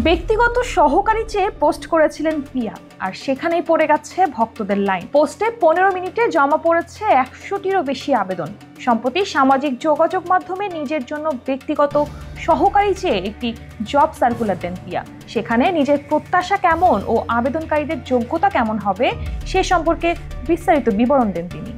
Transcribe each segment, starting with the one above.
ব্যক্তিগত সহকারী চেয়ে পোস্ট করেছিলেন পিয়া, আর সেখানেই পড়ে গেছে ভক্তদের লাইন। পোস্টে 15 মিনিটে জমা পড়েছে 100টিরও বেশি আবেদন। সম্প্রতি সামাজিক যোগাযোগ মাধ্যমে নিজের জন্য ব্যক্তিগত সহকারী চেয়ে একটি জব সার্কুলার দেন পিয়া। সেখানে নিজের প্রত্যাশা কেমন ও আবেদনকারীদের যোগ্যতা কেমন হবে সে সম্পর্কে বিস্তারিত বিবরণ দেন তিনি।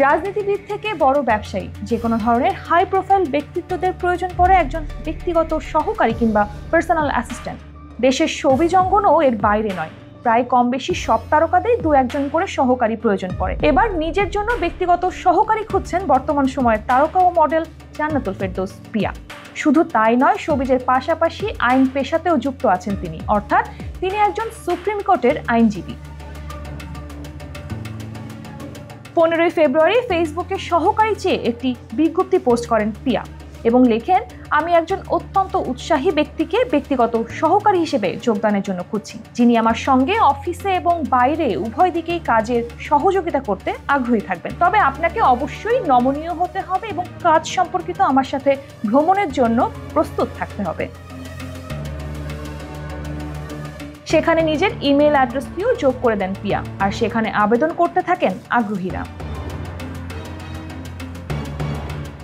রাজনীতিবিদ থেকে বড় ব্যবসায়ী, যে কোনো ধরনের হাই প্রোফাইল ব্যক্তিত্বদের প্রয়োজন পড়ে একজন ব্যক্তিগত সহকারী কিংবা পার্সোনাল অ্যাসিস্ট্যান্ট। দেশের শোবিজ অঙ্গনও এর বাইরে নয়। প্রায় কম বেশি সব তারকাদের 2-1 করে সহকারী প্রয়োজন পড়ে। এবার নিজের জন্য ব্যক্তিগত সহকারী খুঁজছেন বর্তমান সময়ের তারকা ও মডেল জান্নাতুল ফেরদৌস পিয়া। শুধু তাই নয়, শোবিজের পাশাপাশি আইন পেশাতেও যুক্ত আছেন তিনি, অর্থাৎ তিনি একজন সুপ্রিম কোর্টের আইনজীবী। 15 ফেব্রুয়ারি ফেসবুকে সহকারী চেয়ে একটি বিজ্ঞপ্তি পোস্ট করেন পিয়া এবং লেখেন, আমি একজন অত্যন্ত উৎসাহী ব্যক্তিকে ব্যক্তিগত সহকারী হিসেবে যোগদানের জন্য খুঁজছি, যিনি আমার সঙ্গে অফিসে এবং বাইরে উভয় দিকেই কাজের সহযোগিতা করতে আগ্রহী থাকবেন। তবে আপনাকে অবশ্যই নমনীয় হতে হবে এবং কাজ সম্পর্কিত আমার সাথে ভ্রমণের জন্য প্রস্তুত থাকতে হবে। সেখানে নিজের ইমেল অ্যাড্রেসটিও যোগ করে দেন পিয়া, আর সেখানে আবেদন করতে থাকেন আগ্রহীরা।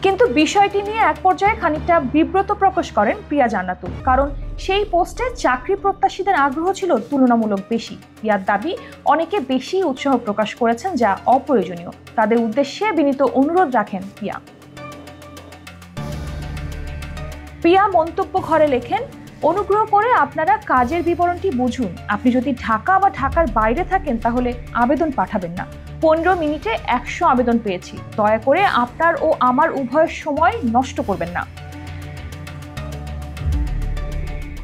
কিন্তু বিষয়টি নিয়ে এক পর্যায়ে খানিকটা বিব্রত প্রকাশ করেন পিয়া জান্নাতুল, কারণ সেই পোস্টে চাকরি প্রত্যাশীদের আগ্রহ ছিল তুলনামূলক বেশি। পিয়ার দাবি, অনেকে বেশি উৎসাহ প্রকাশ করেছেন যা অপ্রয়োজনীয়। তাদের উদ্দেশ্যে বিনীত অনুরোধ রাখেন পিয়া। পিয়া মন্তব্য ঘরে লেখেন, অনুগ্রহ করে আপনারা কাজের বিবরণটি বুঝুন। আপনি যদি ঢাকা বা ঢাকার বাইরে থাকেন তাহলে আবেদন পাঠাবেন না। 15 মিনিটে 100 আবেদন পেয়েছি। দয়া করে আপনার ও আমার উভয়ের সময় নষ্ট করবেন না।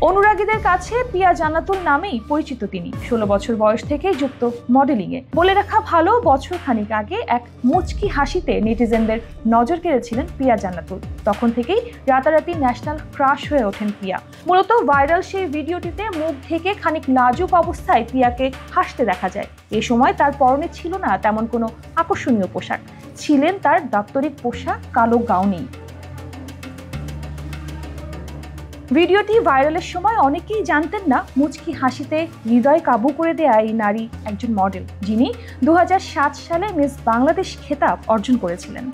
অনুরাগীদের কাছে পিয়া জান্নাতুল নামেই পরিচিত তিনি। 16 বছর বয়স থেকেই যুক্ত মডেলিংয়ে। বলে রাখা ভালো, বছর খানিক আগে এক মুচকি হাসিতে নেটিজেনদের নজর কেড়েছিলেন পিয়া জান্নাতুল। তখন থেকেই রাতারাতি ন্যাশনাল ক্রাশ হয়ে ওঠেন পিয়া। মূলত ভাইরাল সেই ভিডিওটিতে মুখ ঢেকে খানিক লাজুক অবস্থায় পিয়াকে হাসতে দেখা যায়। এ সময় তার পরনে ছিল না তেমন কোনো আকর্ষণীয় পোশাক, ছিলেন তার দাপ্তরিক পোশাক কালো গাউনেই। ভিডিওটি ভাইরালের সময় অনেকেই জানতেন না মুচকি হাসিতে হৃদয় কাবু করে দেয়া এই নারী একজন মডেল, যিনি 2007 সালে মিস বাংলাদেশ খেতাব অর্জন করেছিলেন।